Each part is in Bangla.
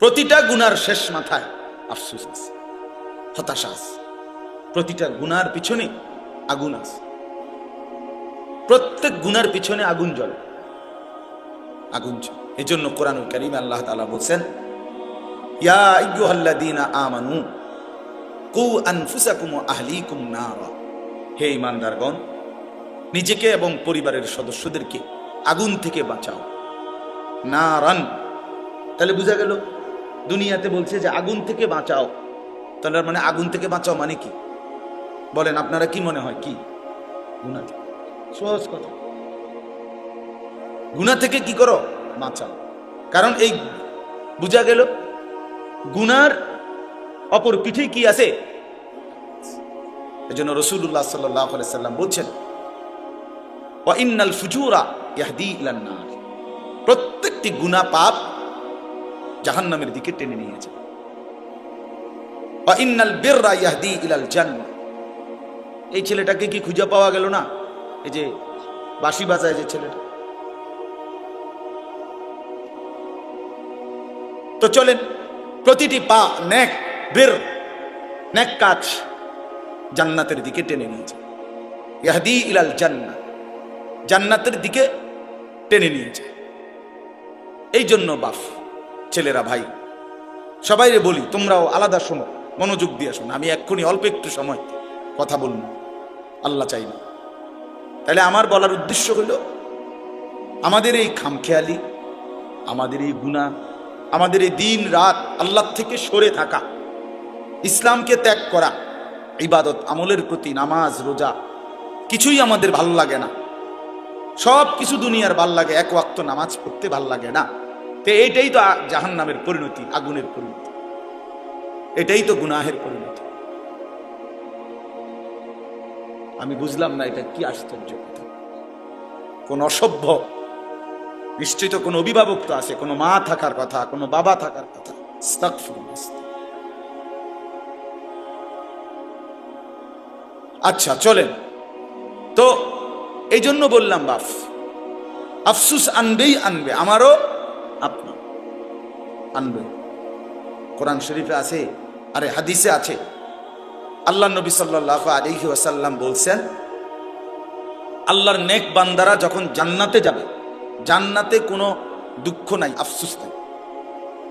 প্রতিটা গুনার শেষ মাথায় আফসোস আছে, হতাশা আছে। প্রতিটা গুনার পিছনে আগুন আছে, প্রত্যেক গুনার পিছনে আগুন জ্বলে, আগুন জ্বলে। এই জন্য কোরআনুল কারীমে আল্লাহ তাআলা বলছেন, ইয়া আইয়ুহাল্লাযীনা আমানু কু আনফুসাকুম ওয়া আহলিকুম নারা, হে ঈমানদারগণ, নিজেকে এবং পরিবারের সদস্যদেরকে আগুন থেকে বাঁচাও। নারান, তাহলে বোঝা গেল দুনিয়াতে বলছে যে আগুন থেকে বাঁচাও, তাহলে মানে আগুন থেকে বাঁচাও মানে কি বলেন আপনারা? কি মনে হয়? কি গুনাহ থেকে? সহজ কথা, গুনাহ থেকে কি করো? বাঁচাও। কারণ এই বোঝা গেল গুনার অপর পিঠে কি আছে। এজন্য রাসূলুল্লাহ সাল্লাল্লাহু আলাইহি সাল্লাম বলছেন, ওয়া ইন্নাল ফুজুরা ইয়াহদি ইলান নার, প্রত্যেকটি গুনাহ পাপ জাহান্নামের দিকে টেনে নিয়ে যায়। ওয়া ইন্নাল বিররা ইয়াহদি ইলাল জান্নাহ, এই ছেলেটাকে কি খুঁজে পাওয়া গেল না? এই যে বাঁশি বাজায় যে ছেলেটা। তো চলেন, প্রতিটি পা নেক বীর, নেক কাজ জান্নাতের দিকে টেনে নিয়ে যায়। ইয়াহদি ইলাল জান্নাহ, জান্নাতের দিকে টেনে নিয়ে যায়। এই জন্য বাপ ছেলেরা, ভাই সবাইরে বলি, তোমরাও আলাদা শোনো, মনোযোগ দিয়ে শোনো। আমি এক্ষুনি অল্প একটু সময় কথা বলবো, আল্লাহ চাই না। তাহলে আমার বলার উদ্দেশ্য হলো, আমাদের এই খামখেয়ালি, আমাদের এই গুনাহ, আমাদের এই দিন রাত আল্লাহ থেকে সরে থাকা, ইসলামকে ত্যাগ করা, ইবাদত আমলের প্রতি, নামাজ রোজা কিছুই আমাদের ভাল লাগে না। সব কিছু দুনিয়ার ভাল লাগে, এক ওয়াক্ত নামাজ পড়তে ভাল লাগে না। তো এইটাই তো জাহান্নামের পরিণতি, আগুনের পরিণতি, এটাই তো গুনাহের পরিণতি। আমি বুঝলাম না এটা কি আশ্চর্য কথা। কোন অসভ্য, নিশ্চয়ই তো কোনো অভিভাবক তো আছে, কোনো মা থাকার কথা, কোনো বাবা থাকার কথা। আস্তাগফিরুল্লাহ। আচ্ছা চলেন, তো এই জন্য বললাম বাপ, আফসুস আনবেই আনবে, আমারও আপনার আনবে। কোরআন শরীফে আছে, আরে হাদিসে আছে, আল্লাহ নবী সাল্লাল্লাহু আলাইহি ওয়াসাল্লাম বলছেন, আল্লাহর নেক বান্দারা যখন জান্নাতে যাবে, জান্নাতে কোনো দুঃখ নাই, আফসুস নাই,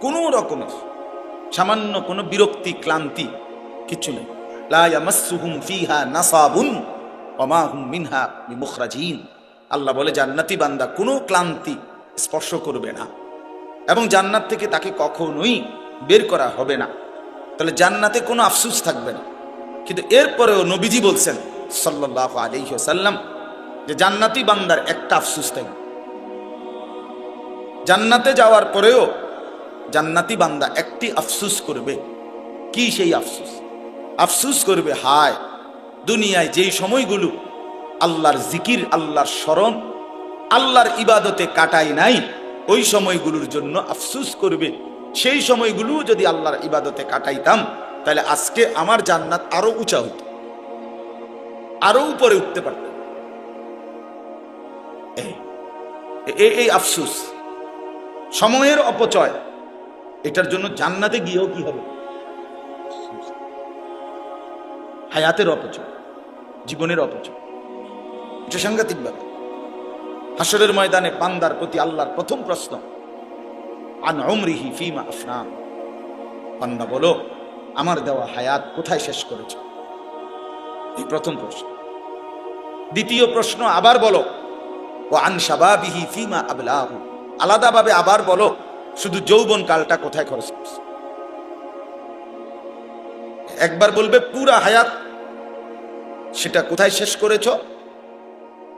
কোনো রকমের সামান্য কোনো বিরক্তি ক্লান্তি কিছু নেই। লা ইয়ামাসসুহুম ফিহা নাসাবুন ওয়া মা হুম মিনহা বিমুখরাজিন। আল্লাহ বলে জান্নাতি বান্দা কোনো ক্লান্তি স্পর্শ করবে না এবং জান্নাত থেকে তাকে কখনোই বের করা হবে না। তাহলে জান্নাতে কোনো আফসোস থাকবে না। কিন্তু এরপরেও নবীজি বলছেন সাল্লাল্লাহু আলাইহি ওয়াসাল্লাম যে জান্নাতি বান্দার একটা আফসোস থাকবে। জান্নাতে যাওয়ার পরেও জান্নাতি বান্দা একটি আফসোস করবে। কি সেই আফসোস? আফসোস করবে, হায় দুনিয়ায় যেই সময়গুলো আল্লাহর জিকির, আল্লাহর স্মরণ, আল্লাহর ইবাদতে কাটাই নাই, ওই সময়গুলোর জন্য আফসোস করবে। সেই সময়গুলো যদি আল্লাহর ইবাদতে কাটাইতাম, তাহলে আজকে আমার জান্নাত আরো উঁচা হতো, আরো উপরে উঠতে পারতাম। এই আফসোস, সময়ের অপচয়, এটার জন্য জান্নাতে গিয়েও কি হবে? হায়াতের অপচয়, জীবনের অপচয়। এটা সাংঘাতিক ব্যাপার। হাসরের ময়দানে বান্দার প্রতি আল্লাহর প্রথম প্রশ্ন, আন উমরিহি ফিমা আফনা। বান্দা বলো, আমার দেওয়া হায়াত কোথায় শেষ করেছে? এই প্রথম প্রশ্ন। দ্বিতীয় প্রশ্ন আবার বলো, ও আন শাবাবিহি ফিমা আবলাহু। আলাদাভাবে আবার বলো, শুধু যৌবন কালটা কোথায় খরচ করছে? একবার বলবে পুরা হায়াত, সেটা কোথায় শেষ করেছ।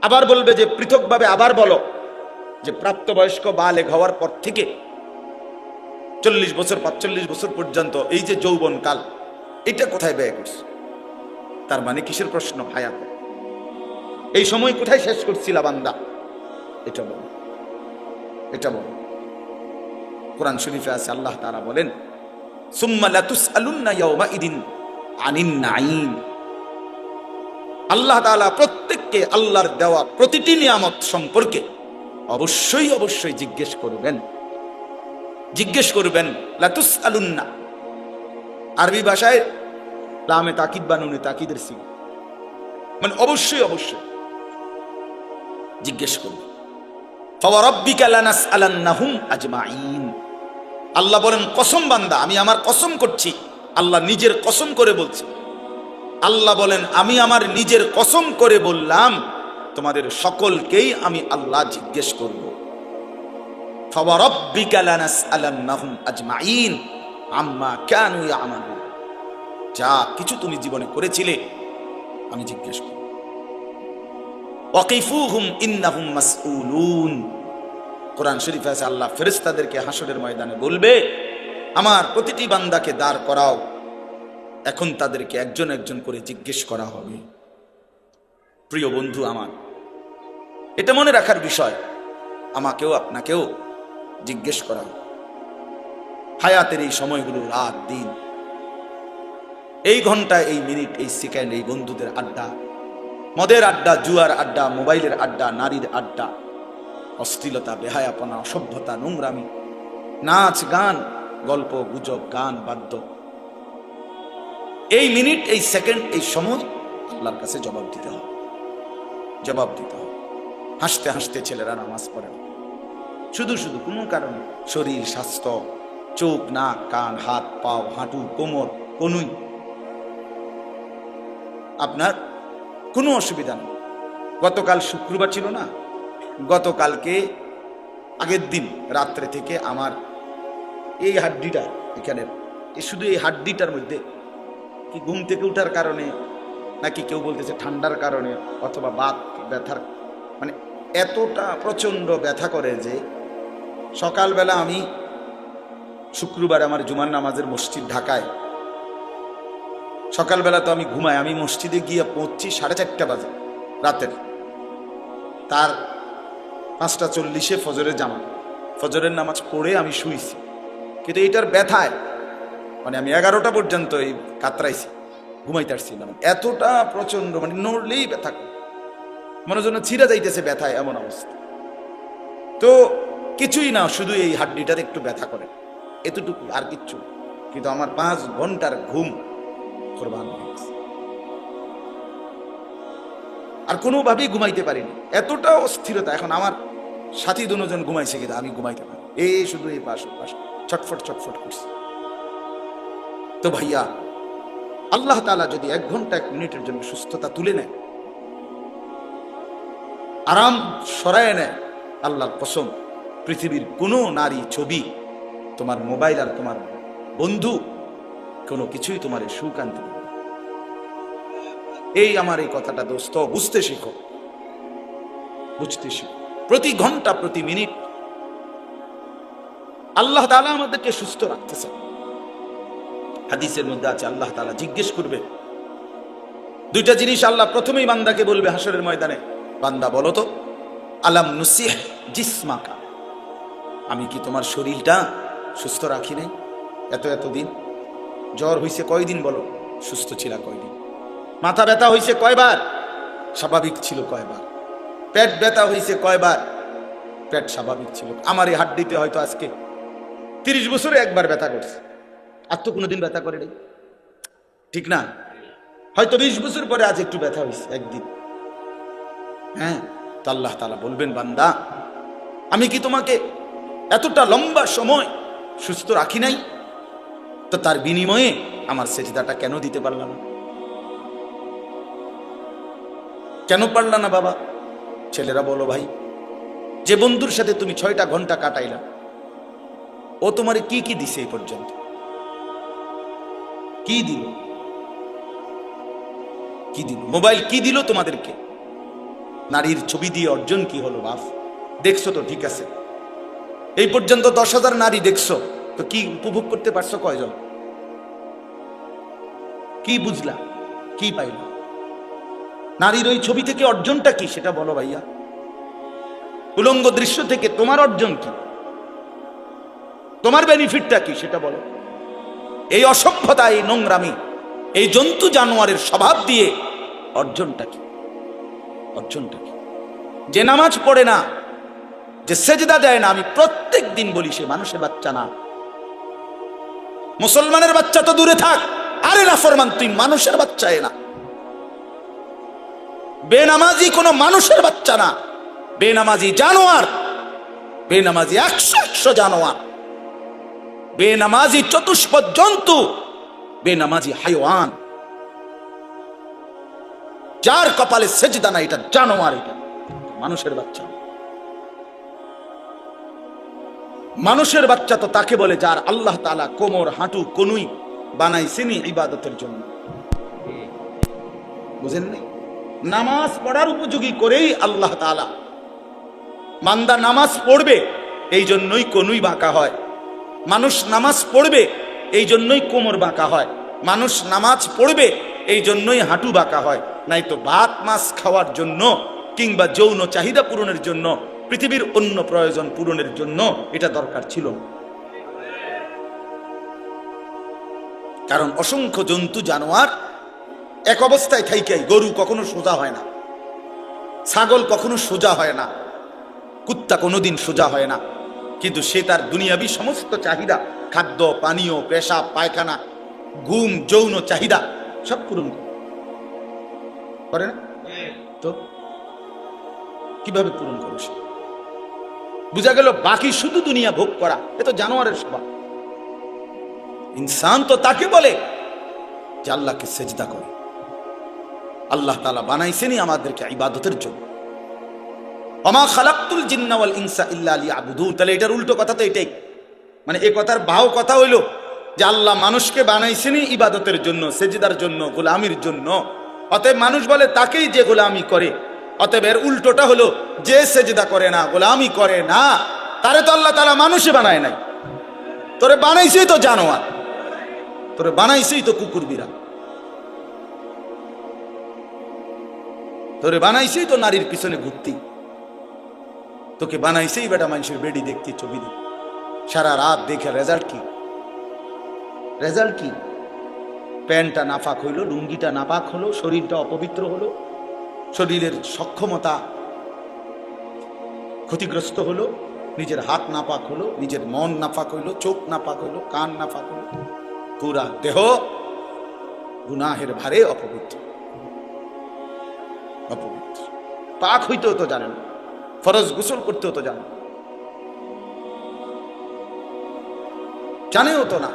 আবার বলবে যে পৃথকভাবে আবার বলো যে প্রাপ্তবয়স্ক বালেগ হওয়ার পর থেকে 40 বছর 45 বছর পর্যন্ত এই যে যৌবন কাল, এটা কোথায় ব্যয় করছে? তার মানে কিসের প্রশ্ন? হায়াত। এই সময় কোথায় শেষ করছিলা বান্দা? এটা বলো, এটা বলো। কোরআন শরীফে আছে, আল্লাহ তাআলা বলেন, সুম্মা লাতুসআলুন্না ইয়াওমাইদিন আনিন নাঈম। আল্লাহ তাআলা প্রত্যেককে আল্লাহর দেওয়া প্রতিটি নিয়ামত সম্পর্কে অবশ্যই অবশ্যই জিজ্ঞেস করবেন। জিজ্ঞেস করবেন, লাতুস আলুন্না, আরবি ভাষায় লামে তাকিদ বা নুনে তাকিদের সিগ, মানে অবশ্যই অবশ্যই জিজ্ঞেস করবে। ফাওয়ারাব্বিকা লানাসআলান্নাহুম আজমাইন, আল্লাহ বলেন কসম বান্দা, আমি আমার কসম করছি, আল্লাহ নিজের কসম করে বলছে, আল্লাহ বলেন আমি আমার নিজের কসম করে বললাম তোমাদের সকলকেই আমি আল্লাহ জিজ্ঞেস করব। ফাওয়ারাব্বিকা লানাসআলান্নাহুম আজমাইন আম্মা কানু ইয়ামালুন, যা কিছু তুমি জীবনে করেছিলে আমি জিজ্ঞেস করব। ওয়াকিফুহুম ইন্নাহুম মাসউলুন, কোরআন শরীফে আছে আল্লাহ ফেরেশতাদেরকে হাসরের ময়দানে বলবে, আমার প্রতিটি বান্দাকে দাঁড় করাও, এখন তাদেরকে একজন একজন করে জিজ্ঞেস করা হবে। প্রিয় বন্ধু আমার, এটা মনে রাখার বিষয়, আমাকেও আপনাকেও জিজ্ঞেস করা হবে। হায়াতের এই সময়গুলো, রাত দিন, এই ঘন্টা, এই মিনিট, এই সেকেন্ড, এই বন্ধুদের আড্ডা, মদের আড্ডা, জুয়ার আড্ডা, মোবাইলের আড্ডা, নারীর আড্ডা, অশ্লীলতা, বেহায়াপনা, অসভ্যতা, নোংরামি, নাচ গান, গল্প গুজব, গান বাদ্য, এই মিনিট, এই সেকেন্ড, এই সময় আল্লাহর কাছে জবাব দিতে হবে, জবাব দিতে হবে। হাসতে হাসতে ছেলেরা নামাজ পড়ে না, শুধু শুধু কোনো কারণে, শরীর স্বাস্থ্য, চোখ নাক কান হাত পাও হাঁটু কোমর কনুই, আপনার কোনো অসুবিধা নেই। গতকাল শুক্রবার ছিল না, গতকালকে আগের দিন রাত্রে থেকে আমার এই হাড্ডিটা এখানে, শুধু এই হাড্ডিটার মধ্যে কি ঘুম থেকে উঠার কারণে নাকি কেউ বলতেছে ঠান্ডার কারণে অথবা বাত ব্যথার, মানে এতটা প্রচন্ড ব্যথা করে যে সকালবেলা আমি শুক্রবার আমার জুমার নামাজের মসজিদ ঢাকায়, সকালবেলা তো আমি ঘুমাই, আমি মসজিদে গিয়ে পৌঁছছি 4:30 বাজে রাতের, তার 5:40 ফজরের জামা, ফজরের নামাজ পড়ে আমি শুইছি, কিন্তু এইটার ব্যথায় মানে আমি 11টা পর্যন্ত এই কাতরাইছি, ঘুমাইতে পারছিলাম, এতটা প্রচন্ড, মানে নড়লেই ব্যথা, মনে জন্য ছিঁড়া যাইতেছে ব্যথায়, এমন অবস্থা। তো কিছুই না, শুধু এই হাড্ডিটার একটু ব্যথা করে, এতটুকু, আর কিচ্ছু। কিন্তু আমার 5 ঘন্টার ঘুম কোরবান হয়ে গেছে, আর কোনোভাবেই ঘুমাইতে পারিনি, এতটা অস্থিরতা। এখন আমার সাথী দুজন ঘুমাইছে, কিন্তু আমি ঘুমাইতে পারি, এই শুধু এই পাশ ছটফট ছটফট করছে। তো ভাইয়া, আল্লাহ তাআলা যদি 1 ঘন্টা 1 মিনিটের জন্য সুস্থতা তুলে নেয়, আরাম সরায় নেয়, আল্লাহর কসম পৃথিবীর কোনো নারী ছবি, তোমার মোবাইল আর তোমার বন্ধু, কোনো কিছুই তোমার সুখ আনতে পারবে না। এই আমার এই কথাটা দোস্ত বুঝতে শিখো, বুঝতে শিখো। প্রতি ঘন্টা প্রতি মিনিট আল্লাহ তাআলা আমাদেরকে সুস্থ রাখতেছে। হাদিসের মধ্যে আছে আল্লাহ তাআলা জিজ্ঞেস করবে 2টা জিনিস, আল্লাহ প্রথমেই বান্দাকে বলবে হাসরের ময়দানে, বান্দা বলো তো, আলাম নুসিহ জিসমাকা, আমি কি তোমার শরীরটা সুস্থ রাখি নাই এতদিন? জ্বর হইছে কয়দিন বলো, সুস্থ ছিল কয়দিন? মাথা ব্যথা হইছে কয়বার, স্বাভাবিক ছিল কয়বার? পেট ব্যথা হইছে কয়বার, পেট স্বাভাবিক ছিল? আমার এই হাড্ডিতে হয়তো আজকে 30 বছরে একবার ব্যথা করছে, আর তো কোনোদিন ব্যথা করে নাই, ঠিক না? হয়তো 20 বছর পরে আজ একটু ব্যথা হয়েছে একদিন। হ্যাঁ, তো আল্লাহ তাআলা বলবেন, বান্দা আমি কি তোমাকে এতটা লম্বা সময় সুস্থ রাখি নাই? তো তার বিনিময়ে আমার সেজদাটা কেন দিতে পারলাম না? কেন পারলা না বাবা? ছেলেরা বলো ভাই, যে বন্ধুর সাথে তুমি 6টা ঘন্টা কাটাইলা, ও তোমারে কি কি দিছে এই পর্যন্ত? কি দিল? কি দিল? মোবাইল কি দিল তোমাদেরকে? নারীর ছবি দিয়ে অর্জন কি হলো বাপ? দেখছো তো, ঠিক আছে, এই পর্যন্ত 10,000 নারী দেখছো, তো কি উপভোগ করতে পারছো কয়জন? কি বুঝলা, কি পাইলা? নারীর ওই ছবি থেকে অর্জনটা কি সেটা বলো ভাইয়া। উলঙ্গ দৃশ্য থেকে তোমার অর্জন কি, তোমার বেনিফিটটা কি সেটা বলো। এই অসভ্যতা, এই নোংরামি, এই জন্তু জানোয়ারের স্বভাব দিয়ে অর্জনটা কি? অর্জনটা কি? যে নামাজ পড়ে না, যে সেজদা দেয় না, আমি প্রত্যেক দিন বলি সে মানুষের বাচ্চা না। মুসলমানের বাচ্চা তো দূরে থাক, আরে নাফরমান তুই মানুষের বাচ্চা না। বেনামাজি কোনো মানুষের বাচ্চা না, বেনামাজি জানোয়ার, বেনামাজি 100 জানোয়ার, বেনামাজি চতুষ্পদ জন্তু, বেনামাজি হাইওয়ান। যার কপালে সেজদা না এটা জানোয়ার, এটা মানুষের বাচ্চা। মানুষের বাচ্চা তো তাকে বলে যার আল্লাহ তাআলা কোমর, হাঁটু, কনুই বানাইছেন ইবাদতের জন্য। বুঝেননি? নামাজ পড়ার উপযোগী করেই আল্লাহ তাআলা, বান্দা নামাজ পড়বে এই জন্যই কনুই বাঁকা হয়, মানুষ নামাজ পড়বে এই জন্যই কোমর বাঁকা হয়, মানুষ নামাজ পড়বে এই জন্যই হাঁটু বাঁকা হয়। নাই তো ভাত মাছ খাওয়ার জন্য কিংবা যৌন চাহিদা পূরণের জন্য, পৃথিবীর অন্য প্রয়োজন পূরণের জন্য এটা দরকার ছিল। কারণ অসংখ্য জন্তু জানোয়ার এক অবস্থায় থাইকাই, গরু কখনো সোজা হয় না, ছাগল কখনো সোজা হয় না, কুত্তা কোনোদিন সোজা হয় না, কিন্তু সে তার দুনিয়াবি সমস্ত চাহিদা, খাদ্য, পানীয়, পেশাব, পায়খানা, ঘুম, যৌন চাহিদা সব পূরণ করে না? তো কিভাবে পূরণ করো সে? বুঝা গেল বাকি শুধু দুনিয়া ভোগ করা, এ তো জানোয়ারের স্বভাব। ইনসান তো তাকে বলে যে আল্লাহকে সেজদা করে। আল্লাহ তাআলা বানাইছেনই আমাদেরকে ইবাদতের জন্য। ওমা খালাকতুল জিন্না ওয়াল ইনসা ইল্লা লিয়াবুদুন। তাহলে এটার উল্টো কথা তো এটাই, মানে এই কথার ভাও কথা হইলো যে আল্লাহ মানুষকে বানাইছেনই ইবাদতের জন্য, সেজদার জন্য, গোলামির জন্য। অতএব মানুষ বলে তাকেই যে গোলামি করে। অতএব এর উল্টোটা হলো যে সেজদা করে না, গোলামি করে না, তারে তো আল্লাহ তাআলা মানুষে বানায় নাই। তোরে বানাইছেই তো জানোয়ার, তোরে বানাইছেই তো কুকুর বিড়াল, তোরে বানাইছেই তো নারীর পিছনে ঘুরতি, তোকে বানাইছেই বেটা মানুষের বেডি দেখতি, ছবি দেখতি, সারা রাত দেখে রেজাল্ট কি? রেজাল্ট কি? প্যান্টটা নাপাক হইলো, লুঙ্গিটা নাপাক হলো, শরীরটা অপবিত্র হলো, শরীরের সক্ষমতা ক্ষতিগ্রস্ত হলো, নিজের হাত নাপাক হলো, নিজের মন নাপাক হইলো, চোখ নাপাক হইলো, কান নাপাক হইলো, পুরা দেহ গুনাহের ভারে অপবিত্র। অপবিত্র পাক হইতেও তো জানেন, ফরজ গোসল করতেও তো জানেন, জানেও তো না।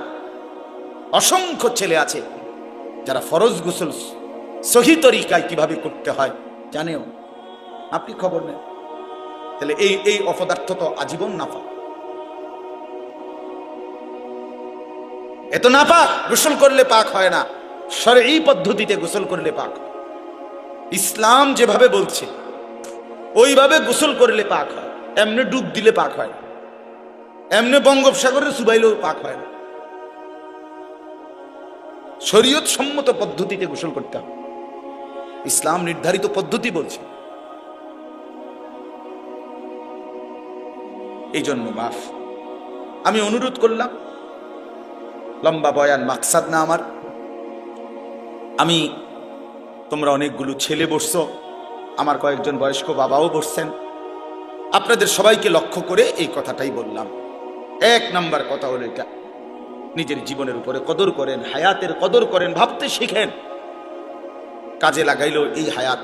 অসংখ্য ছেলে আছে যারা ফরজ গোসল সহি তরিকায় কিভাবে করতে হয় জানেও, আপনি খবর নেন। তাহলে এই অপদার্থ তো আজীবন নাপাক। এত নাপাক, গোসল করলে পাক হয় না, শরঈ পদ্ধতিতে গোসল করলে পাক। ইসলাম যেভাবে বলছে ওইভাবে গোসল করলে পাক হয়। এমনি ডুব দিলে পাক হয় না, এমনি বঙ্গোপসাগরে চুবাইলেও পাক হয় না। শরীয়ত সম্মত পদ্ধতিতে গোসল করতে হবে, ইসলাম নির্ধারিত পদ্ধতি বলছে। এই জন্য বাপ আমি অনুরোধ করলাম, লম্বা বয়ান মাকসাদ না আমার। আমি, তোমরা অনেকগুলো ছেলে বসছো, আমার কয়েকজন বয়স্ক বাবাও বসছেন, আপনাদের সবাইকে লক্ষ্য করে এই কথাটাই বললাম। এক নাম্বার কথা হলো এটা, নিজের জীবনের উপরে কদর করেন, হায়াতের কদর করেন, ভাবতে শিখেন। কাজে লাগাইলেও এই হায়াত,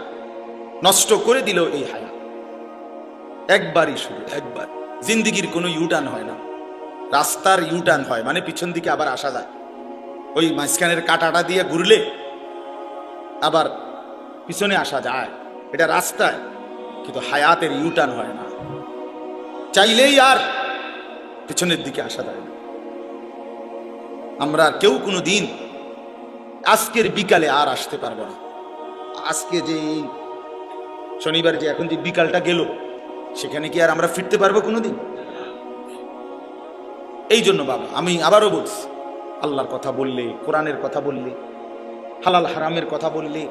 নষ্ট করে দিলেও এই হায়াত, একবারই, শুধু একবার। জিন্দিগির কোনো ইউটার্ন হয় না, রাস্তার ইউটার্ন হয়, মানে পিছন দিকে আবার আসা যায়। ওই মাঝখানের কাঁটাটা দিয়ে ঘুরলে আবার পিছনে আসা যায়, এটা রাস্তায়, কিন্তু হায়াতের ইউটার্ন হয় না, চাইলেই আর পিছনের দিকে আসা যায় না। আমরা কেউ কোনো দিন আজকের বিকালে আর আসতে পারবো না। আজকে যে শনিবার, যে এখন যে বিকালটা গেল, সেখানে কি আর আমরা ফিরতে পারবো কোনোদিন? এই জন্য বাবা আমি আবারও বলছি, আল্লাহর কথা বললে, কোরআনের কথা বললে, হালাল হারামের কথা বললে,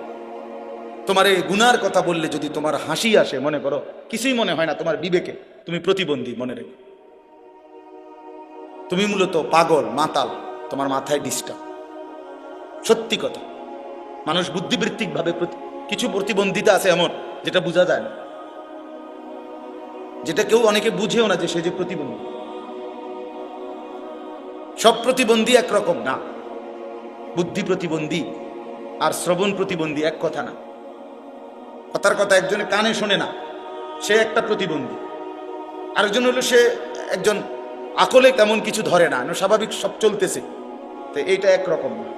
তোমার এই গুনার কথা বললে যদি তোমার হাসি আসে, মনে করো কিছুই মনে হয় না তোমার বিবেকে, তুমি প্রতিবন্ধী, মনে রেখো তুমি মূলত পাগল, মাতাল, তোমার মাথায় ডিস্টার্ব। সত্যি কথা, মানুষ বুদ্ধিবৃত্তিক ভাবে কিছু প্রতিবন্ধিতা আছে এমন যেটা বোঝা যায় না, যেটা কেউ অনেকে বুঝেও না যে সে যে প্রতিবন্ধী। সব প্রতিবন্ধী একরকম না। বুদ্ধি প্রতিবন্ধী আর শ্রবণ প্রতিবন্ধী এক কথা না। কথার কথা, একজনে কানে শোনে না, সে একটা প্রতিবন্ধী। আরেকজন হলো সে একজন আকলে তেমন কিছু ধরে না, স্বাভাবিক সব চলতেছে, তো এইটা একরকম না।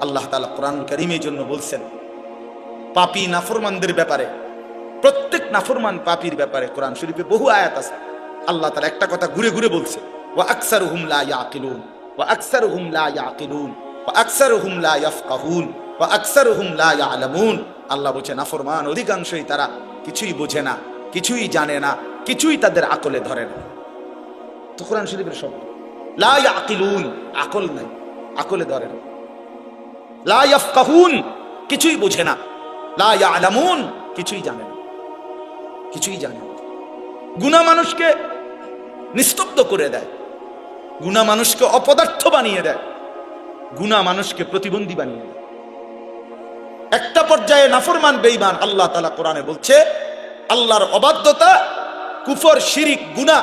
আল্লাহ তাআলা কোরআন কারীমের জন্য বলছেন পাপী নাফরমানদের ব্যাপারে, প্রত্যেক নাফরমান পাপীর ব্যাপারে কোরআন শরীফে বহু আয়াত আছে। আল্লাহ তাআলা একটা কথা ঘুরে ঘুরে বলছে, ওয়া আকসারুহুম লা ইয়াকিলুন, ওয়া আকসারুহুম লা ইয়াকিলুন, ওয়া আকসারুহুম লা ইয়াফকাহুন, ওয়া আকসারুহুম লা ইয়ালামুন। আল্লাহ বলছে নাফরমান অধিকাংশই তারা কিছুই বোঝে না, কিছুই জানে না, কিছুই তাদের আকলে ধরে না। তো কোরআন শরীফের শব্দ লা ইয়াকিলুন, আকল নাই, আকলে ধরে না। লা ইয়াফকাহুন, কিছুই বোঝে না। লা ইয়ালামুন, কিছুই জানে না, কিছুই জানে না। গুনাহ মানুষকে নিস্তব্ধ করে দেয়, গুনাহ মানুষকে অপদার্থ বানিয়ে দেয়, গুনাহ মানুষকে প্রতিবন্ধী বানিয়ে দেয়। একটা পর্যায়ে নাফরমান বেঈমান, আল্লাহ তাআলা কোরআনে বলছে আল্লাহর অবাধ্যতা, কুফর, শিরিক, গুনাহ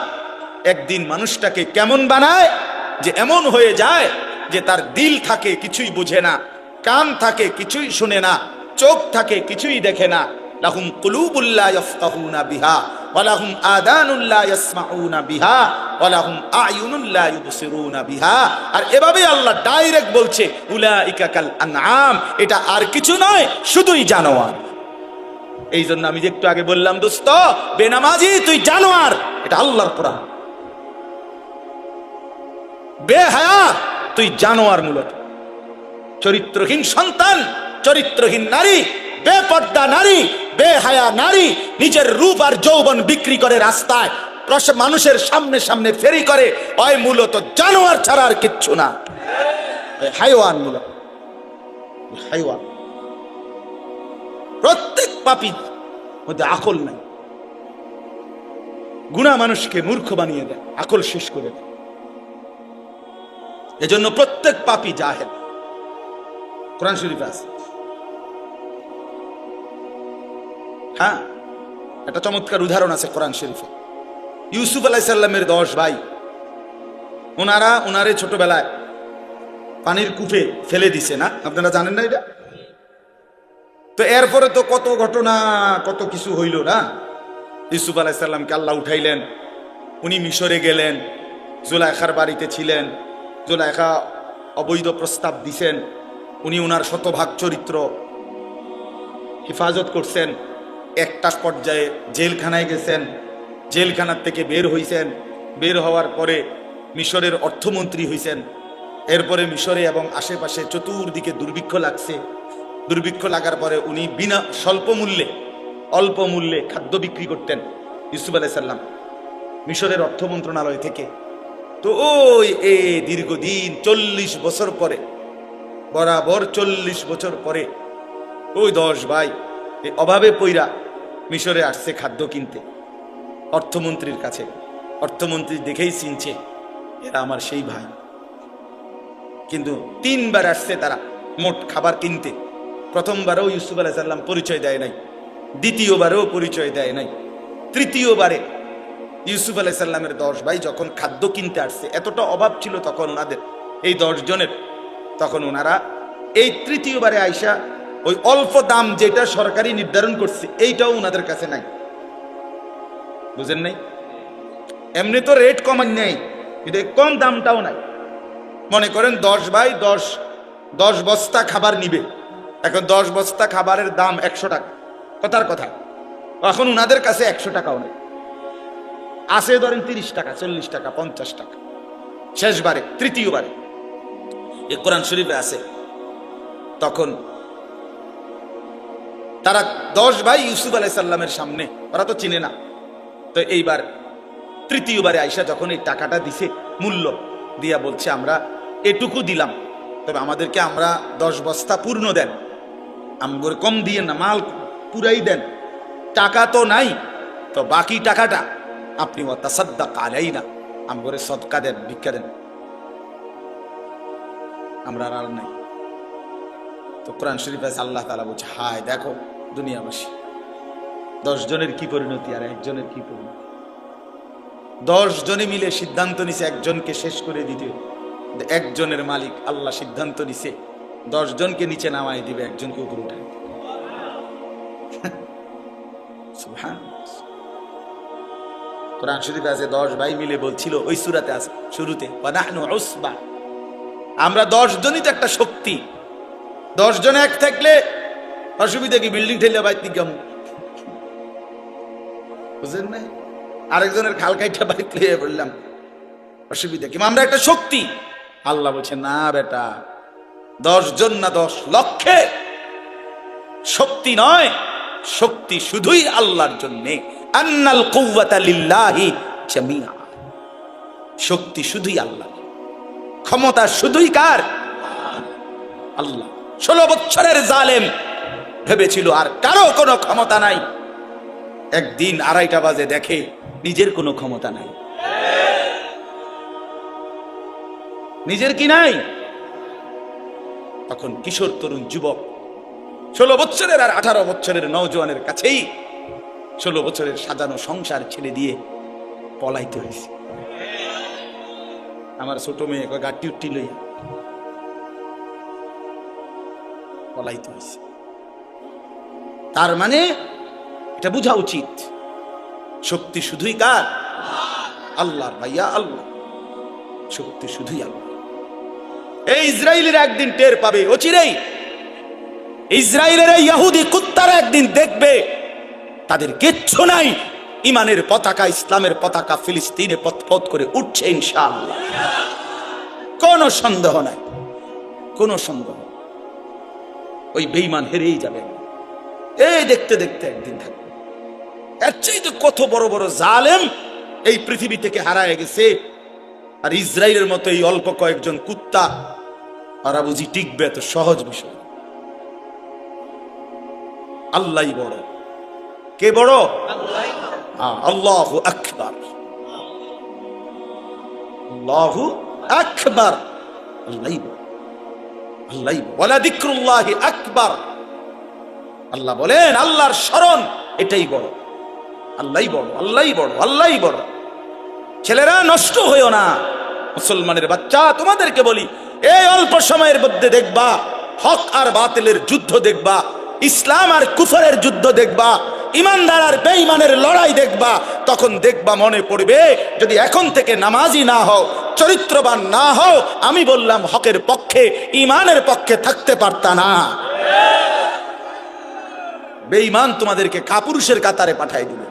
একদিন মানুষটাকে কেমন বানায় যে এমন হয়ে যায় যে তার দিল থাকে কিছুই বোঝে না, কান থাকে কিছুই শুনে না, চোখ থাকে কিছুই দেখে না। লাহুম কুলুবুল লা ইয়াফকাহুনা বিহা ওয়া লাহুম আযানুল লা ইয়াসমাউনা বিহা ওয়া লাহুম আ'য়ুনুল লা ইউবসিরুনা বিহা। আর এভাবে আল্লাহ ডাইরেক্ট বলছে উলাইকা কাল আনআম, এটা আর কিছু নয়, শুধুই জানোয়ার। এই জন্য আমি যে একটু আগে বললাম দোস্ত, বেনামাজি তুই জানোয়ার, এটা আল্লাহর কোরআন। বেহায়া তুই জানোয়ার, মূলত চরিত্রহীন সন্তান, চরিত্রহীন নারী, বেপর্দা নারী, বেহায়া নারী, নিজের রূপ আর যৌবন বিক্রি করে রাস্তায় মানুষের সামনে সামনে ফেরি করে, ওই মূলত জানোয়ার ছাড়া আর কিচ্ছু না, হাইওয়ান, মূলত হাইওয়ান। প্রত্যেক পাপীর মধ্যে আকল নাই। গুনাহ মানুষকে মূর্খ বানিয়ে দেয়, আকল শেষ করে দেয়। এজন্য প্রত্যেক পাপী জাহেল, কোরআন শরীফে আছে। হ্যাঁ, একটা চমৎকার উদাহরণ আছে কোরআন শরীফে। ইউসুফ আলাইহিস সালামের 10 ভাই, ওনারে ছোটবেলায় পানির কূপে ফেলে দিছে না, আপনারা জানেন না এটা? তো এরপরে তো কত ঘটনা, কত কিছু হইল না। ইউসুফ আলাইহিস সালামকে আল্লাহ উঠাইলেন, উনি মিশরে গেলেন, জুলাইখার বাড়িতে ছিলেন, জুলাইখা অবৈধ প্রস্তাব দিছেন, উনি ওনার শতভাগ চরিত্র হেফাজত করছেন। একটা পর্যায়ে জেলখানায় গেছেন, জেলখানার থেকে বের হইছেন, বের হওয়ার পরে মিশরের অর্থমন্ত্রী হইছেন। এরপরে মিশরে এবং আশেপাশে চতুর্দিকে দুর্ভিক্ষ লাগছে। দুর্ভিক্ষ লাগার পরে উনি বিনা অল্প মূল্যে খাদ্য বিক্রি করতেন ইউসুফ আলাইহিস সালাম মিশরের অর্থ মন্ত্রণালয় থেকে। তো ওই দীর্ঘদিন 40 বছর পরে, বরাবর 40 বছর পরে ওই 10 ভাই অভাবে পইরা মিশরে আসছে খাদ্য কিনতে অর্থমন্ত্রীর কাছে। অর্থমন্ত্রী দেখেই চিনছে এরা আমার সেই ভাই। কিন্তু 3 বার আসছে তারা মোট খাবার কিনতে। প্রথমবারও ইউসুফ আলাইহিস সালাম পরিচয় দেয় নাই, দ্বিতীয়বারেও পরিচয় দেয় নাই, তৃতীয়বারে ইউসুফ আলাইহিস সালামের 10 ভাই যখন খাদ্য কিনতে আসছে, এতটা অভাব ছিল তখন ওনাদের এই 10 জনের, তখন ওনারা এই তৃতীয়বারে আইসা ওই অল্প দাম যেটা সরকারি নির্ধারণ করছে এইটাও ওনাদের কাছে নাই। বুঝেন নাই? এমনি তো রেট কমান নেই, কিন্তু কম দামটাও নাই। মনে করেন 10 ভাই 10 বস্তা খাবার নিবে, এখন 10 বস্তা খাবারের দাম 100 টাকা, কথার কথা। এখন ওনাদের কাছে 100 টাকাও নেই, আছে ধরেন 30 টাকা, 40 টাকা, 50 টাকা। শেষবারে, তৃতীয়বারে এই কোরআন শরীফে আছে, তখন তারা 10 ভাই ইউসুফ আলাইহিস সালামের সামনে, ওরা তো চিনে না। তো এইবার তৃতীয়বারে আয়েশা যখন এই টাকাটা দিছে, মূল্য দিয়া বলছে আমরা এটুকু দিলাম, তবে আমাদেরকে আমরা 10 বস্তা পূর্ণ দেন, আমগরে কম দিয়ে না, মাল পুরাই দেন। টাকা তো নাই, তো বাকি টাকাটা আপনি ওয়াতাসাদ্দাক আলাইনা, আমগরে সদকা দেন, ভিক্ষা দেন, আমরা আর নাই। তো কোরআন শরীফে আল্লাহ তাআলা বলছে হায় দেখো দুনিয়াবাসী, 10 জনের কি পরিণতি আর একজনের কি পরিণতি? 10 জনে মিলে সিদ্ধান্ত নিছে একজনকে শেষ করে দিতে, একজনের মালিক আল্লাহ সিদ্ধান্ত নিছে 10 জনকে নিচে নামাই দিবে, একজনকে উপরে উঠাই দিবে। সুবহানাল্লাহ। কোরআন শরীফে আছে 10 ভাই মিলে বলছিল, ওই সূরাতে আছে শুরুতে, ওয়া নাহনু উসবা, আমরা 10 জনই তো একটা শক্তি। 10 জন এক থাকলে অসুবিধা কি? বিল্ডিং ঠেলে বাইতে কেমন, বুঝেন না? আরেকজনের খাল কাইটা বাইতে বললাম, অসুবিধা কি? আমরা একটা শক্তি। আল্লাহ বলছে না বেটা, 10 জন না 10 লক্ষে শক্তি নয়, শক্তি শুধুই আল্লাহর জন্য। আন্নাল কুওয়াতা লিল্লাহি জামিআ, শক্তি শুধুই আল্লাহ, ক্ষমতা শুধুই কার? আল্লাহ। 16 বছরের জালেম ভেবেছিল আর কারো কোনো ক্ষমতা নাই, একদিন 2:30 বাজে দেখে নিজের কোনো ক্ষমতা নাই। নিজের কি নাই? তখন কিশোর তরুণ যুবক 16 বছরের আর 18 বছরের নওজোয়ানের কাছেই 16 বছরের সাজানো সংসার ছেড়ে দিয়ে পলাইতে হয়েছে। আমার ছোট মেয়ে গাড়ি উঠি লইয়া পলাইতে হয়েছে। তার মানে এটা বোঝা উচিত, শক্তি শুধুই কার? আল্লাহর। ভাইয়া আল্লাহ, শক্তি শুধুই আল্লাহ। এই ইসরায়েলের একদিন টের পাবে, অচিরেই ইসরায়েলের এই ইহুদি কুত্তারা একদিন দেখবে তাদের কিচ্ছু নাই, ইমানের পতাকা, ইসলামের পতাকা ফিলিস্তিনে পথ করে উঠছে ইনশাআল্লাহ। কোনো সন্দেহ নাই, কোনো সন্দেহ। ওই বেঈমান হেরেই যাবে, এই দেখতে দেখতে একদিন থাকবে। এর চাইতে কত বড় বড় জালেম এই পৃথিবী থেকে হারায় গেছে, আর ইসরায়েলের মতো এই অল্প কয়েকজন কুত্তা ওরা বুঝি টিকবে? এত সহজ বিষয়। আল্লাহই বড়। কে বড়? আল্লাহু আকবার, আল্লাহু আকবার। আল্লাহই বড়, আল্লাহই বড়। ওয়ালা যিকরুল্লাহি আকবার। আল্লাহ বলেন আল্লাহর স্মরণ এটাই বড়। আল্লাহই বড়, আল্লাহই বড়, আল্লাহই বড়। ছেলেরা নষ্ট হইও না, মুসলমানের বাচ্চা, তোমাদেরকে বলি, এই অল্প সময়ের মধ্যে দেখবা হক আর বাতিলের যুদ্ধ দেখবা, ইসলাম আর কুফরের যুদ্ধ দেখবা, ইমানদার আর বেঈমানের লড়াই দেখবা। তখন দেখবা মনে পড়বে, যদি এখন থেকে নামাজি না হও, চরিত্রবান না হও, আমি বললাম হকের পক্ষে, ইমানের পক্ষে থাকতে পারতা না। বেঈমান তোমাদেরকে কাপুরুষের কাতারে পাঠাই দিবে,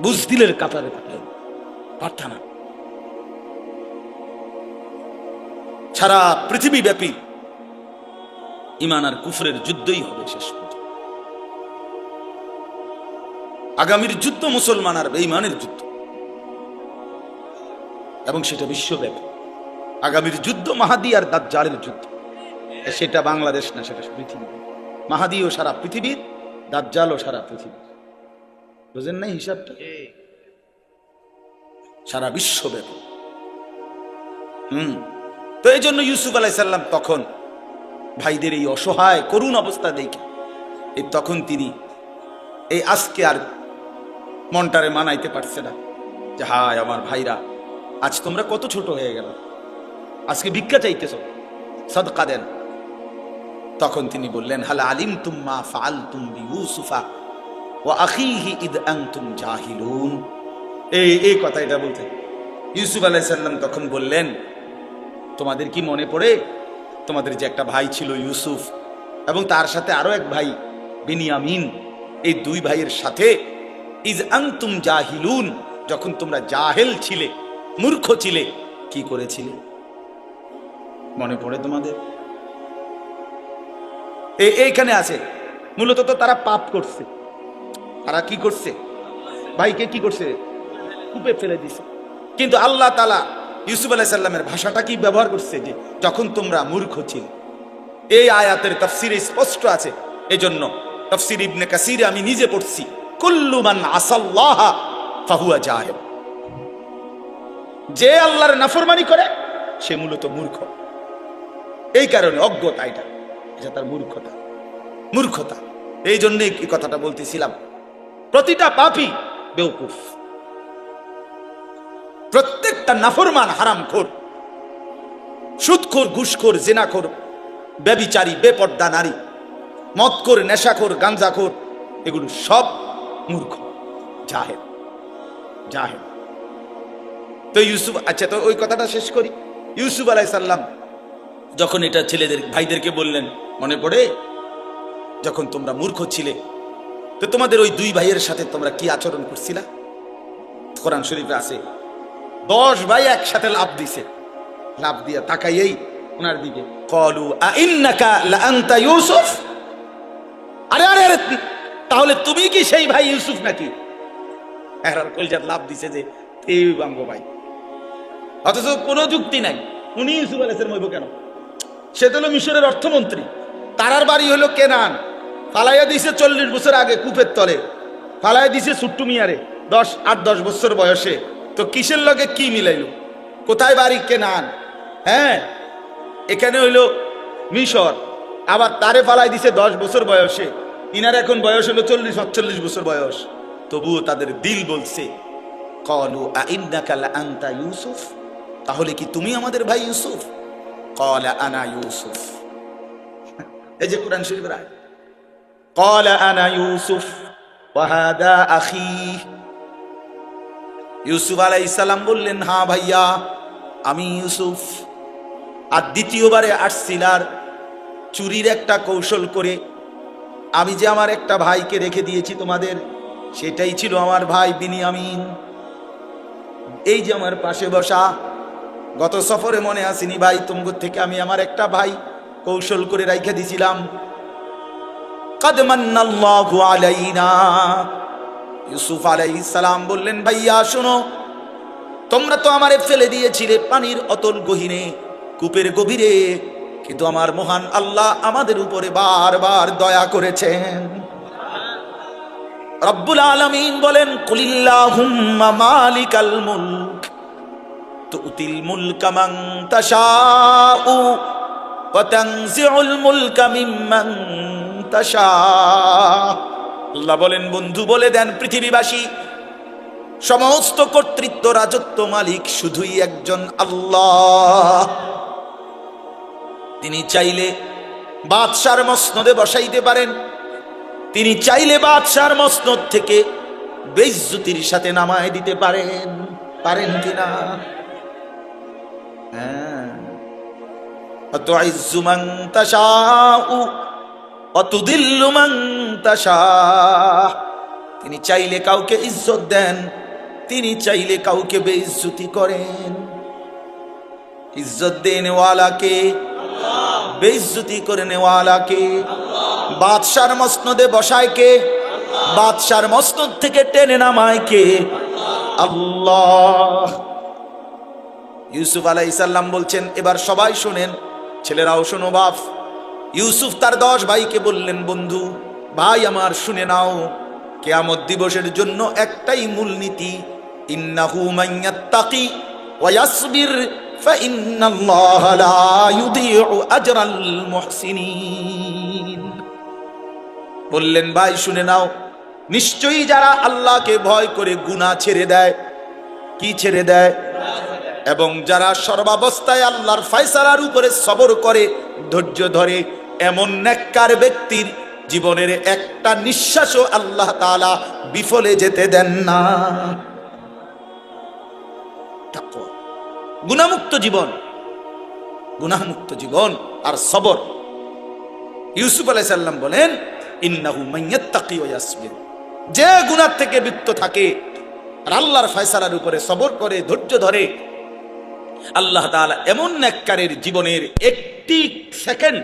বুজদিলের কাতারে পাঠাই পারতা না। সারা পৃথিবী ব্যাপী ইমান আর কুফরের যুদ্ধই হবে শেষ পর্যন্ত। আগামীর যুদ্ধ মুসলমান আর বেঈমানের যুদ্ধ, এবং সেটা বিশ্বব্যাপী। আগামীর যুদ্ধ মাহাদি আর দাজ্জালের যুদ্ধ। সেটা বাংলাদেশ না, সেটা পৃথিবী। মাহাদিও সারা পৃথিবীর, দাজ্জালও সারা পৃথিবীর। বুঝেন নাই হিসাবটা? সারা বিশ্বব্যাপী। তো এই জন্য ইউসুফ আলাইহিস সালাম তখন ভাইদের এই অসহায় করুণ অবস্থা দেখে তখন তিনি এই আজকে আর মনটারে মানাইতে পারছে না যে হায় আমার ভাইরা, আজ তোমরা কত ছোট হয়ে গেল, আজকে ভিক্ষা চাইতেছ, সাদকা দেন। তখন তিনি বললেন হাল আলিমতুম মা ফাআলতুম বিইউসুফা ওয়া আখিহি ইদ আনতুম জাহিলুন। এই কথা এটা বলতে ইউসুফ আলাইহিস সালাম তখন বললেন, তোমাদের কি মনে পড়ে তোমাদের যে একটা ভাই ছিল ইউসুফ, এবং তার সাথে আরো এক ভাই বিনিয়ামিন, এই 2 ভাইয়ের সাথে ইজ আনতুম জাহিলুন, যখন তোমরা জাহেল ছিলে, মূর্খ ছিলে, কি করেছিলে? মনে পড়ে তোমাদের? এইখানে আছে মূলত তো তারা পাপ করছে। তারা কি করছে? ভাইকে কি করছে? কূপে ফেলে দিছে। কিন্তু আল্লাহ তাআলা ইউসুফ আলাইহিস সালামের ভাষাটা কি ব্যবহার করছে? যে যখন তোমরা মূর্খ ছিলে। এই আয়াতের তাফসীরে স্পষ্ট আছে। এজন্য তাফসীর ইবনে কাসিরে আমি নিজে পড়ছি, কুল্লু মান আসাল্লাহ ফাহুয়া জাহিল। যে আল্লাহর নাফরমানি করে সে মূলত মূর্খ। এই কারণে অজ্ঞতা, এটা তার মূর্খতা। এই জন্যই কি কথাটা বলতেছিলাম, প্রতিটা পাপী বেওকুফ, প্রত্যেকটা নাফরমান হারামখোর, সুদখোর, ঘুষখোর, জিনাখোর, ব্যভিচারী, বেপর্দা নারী, মদখোর, নেশাখোর, গাঞ্জাখোর, এগুলো সব মূর্খ, জাহেল, জাহেল। তো ইউসুফ, আচ্ছা তো ওই কথাটা শেষ করি। ইউসুফ আলাইহিস সালাম যখন এটা ছেলেদের ভাইদেরকে বললেন, মনে পড়ে যখন তোমরা মূর্খ ছিলে, তো তোমাদের ওই দুই ভাইয়ের সাথে তোমরা কি আচরণ করছিলা? কোরআন শরীফে আছে 10 ভাই একসাথে লাফ দিছে, লাফ দিয়া তাকাইয়েই ওনার দিকে ক্বালু আইন্নাকা লাআনতা ইউসুফ, আরে আরে আরে তাহলে তুমি কি সেই ভাই ইউসুফ নাকি? এরার কলজাত লাফ দিছে যে এই বাঙ্গো ভাই, অথচ কোনো যুক্তি নাই। উনি ইউসুফ আলাইহিস সালাম হইব কেন? সে তো হলো মিশরের অর্থমন্ত্রী, তারার বাড়ি হলো কেনান, ফালাইয়া দিছে 40 বছর আগে কূপের তলে, ফালাইয়া দিছে ছোট্টু মিয়ারে 8-10 বছর বয়সে। তো কিসের লগে কি মিলাইলো? কোথায় বাড়ি? কেনান, হ্যাঁ এখানে হইলো মিশর, আবার তারে ফালাই দিছে 10 বছর বয়সে, ইনার এখন বয়স হলো 40-45 বছর বয়স। তবুও তাদের দিল বলছে ক্বালু আইন্নাকা লাআনতা ইউসুফ, তাহলে কি তুমি আমাদের ভাই ইউসুফ? ক্বালা আনা ইউসুফ, এই যে কোরআন শরীফের আয়াত, ক্বালা আনা ইউসুফ ওয়া হাদা আখি। ইউসুফ আলাইহিস সালাম বললেন, হ্যাঁ ভাইয়া আমি ইউসুফ। আর দ্বিতীয়বারে আসছিলার চুরির একটা কৌশল করে আমি যে আমার একটা ভাইকে রেখে দিয়েছি তোমাদের, সেটাই ছিল আমার ভাই বিনিয়ামিন। এই যে আমার পাশে বসা, গত সফরে মনে আসেনি ভাই, তোমার থেকে আমি আমার একটা ভাই কৌশল করে রাইখে দিছিলাম। কাদ মান্নাল্লাহু আলাইনা। ইউসুফ আলাইহিস সালাম বললেন, ভাইয়া শোনো, তোমরা তো আমারে ফেলে দিয়েছিলে পানির অতল গহীনে, কূপের গভীরে, কিন্তু আমার মহান আল্লাহ আমাদের উপরে বারবার দয়া করেছেন। রব্বুল আলামিন বলেন, কুলিল্লাহুম্মা মালিকাল মুলক তুতিল মুলকা মান তাশাউ ওয়া তানজিউল মুলকা মিম্মান তাশা। আল্লাহ বলেন, বন্ধু বলে দেন পৃথিবীবাসী, সমস্ত কর্তৃত্ব, রাজত্ব, মালিক শুধুই একজন আল্লাহ। তিনি চাইলে বাদশার মসনদে বসাইতে পারেন, তিনি চাইলে বাদশার মসনদ থেকে বেইজ্জতির সাথে নামায় দিতে পারেন, পারেন কিনা? হ্যাঁ, আতুইজ্জু মান তাশাউ ওয়া তুদিল্লু মান তাশা। তিনি চাইলে কাউকে ইজ্জত দেন, তিনি চাইলে কাউকে বেইজ্জতি করেন। ইজ্জত দেনে ওয়ালাকে, বেইজ্জতি করে নেওয়ালাকে। বাদশার মসনদে বসায় কে? বাদশার মসনদ থেকে টেনে নামায় কে? আল্লাহ। ইউসুফ আলাইহিস সালাম বলছেন, এবার সবাই শুনেন, ছেলেরাও শোনো বাপ। ইউসুফ তার 10 ভাইকে বললেন, বন্ধু ভাই আমার শুনে নাও, কিয়ামত দিবসের জন্য একটাই মূলনীতি, ইন্নাহু মান ইয়াত্তাকি ওয়া ইয়াসবির ফাইন্নাল্লাহা লা ইউদিউ আজরাল মুহসিনিন। বললেন, ভাই শুনে নাও, নিশ্চয়ই যারা আল্লাহকে ভয় করে গুনাহ ছেড়ে দেয়, কি ছেড়ে দেয়, এবং যারা সর্বাবস্থায় আল্লাহর ফয়সালার উপরে সবর করে, ধৈর্য ধরে, এমন নেককার ব্যক্তির জীবনের একটা নিঃশ্বাসও আল্লাহ তাআলা বিফলে যেতে দেন না। তাকওয়া, গুনাহমুক্ত জীবন, গুনাহমুক্ত জীবন আর সবর। ইউসুফ আলাইহিস সালাম বলেন, ইন্নাহু মান ইয়াত্তাকি ওয়া ইয়াসবির, যে গুনাহ থেকে বিরত থাকে আর আল্লাহর ফয়সালার উপরে সবর করে, ধৈর্য ধরে, আল্লাহ তাআলা এমন নেককারের জীবনের একটি সেকেন্ড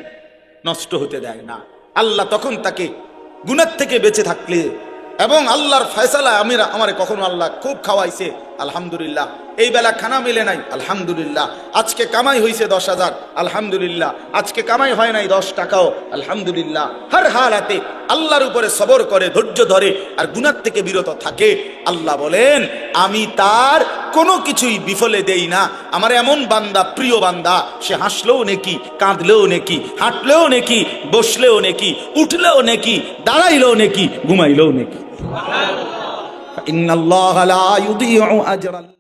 নষ্ট হতে দেয় না। আল্লাহ তখন তাকে গুনাহ থেকে বেঁচে থাকলে, এবং আল্লাহর ফয়সালা, আমারে কখনো আল্লাহ খুব খাওয়াইছে, আলহামদুলিল্লাহ। এই বেলা খানা মিলে নাই, আলহামদুলিল্লাহ। আজকে কামাই হয়েছে 10,000, আলহামদুলিল্লাহ। আজকে কামাই হয় নাই 10 টাকাও, আলহামদুলিল্লাহ। হর হালাতে আল্লাহর উপরে সবর করে, ধৈর্য ধরে আর গুনাহ থেকে বিরত থাকে, আল্লাহ বলেন আমি তার কোনো কিছুই বিফলে দেই না। আমার এমন বান্দা, প্রিয় বান্দা, সে হাসলেও নেকি, কাঁদলেও নেকি, হাঁটলেও নেকি, বসলেও নেকি, উঠলেও নেকি, দাঁড়াইলেও নেকি, ঘুমাইলেও নেকি। ইন্নাল্লাহা লা ইউদিউ আজরাল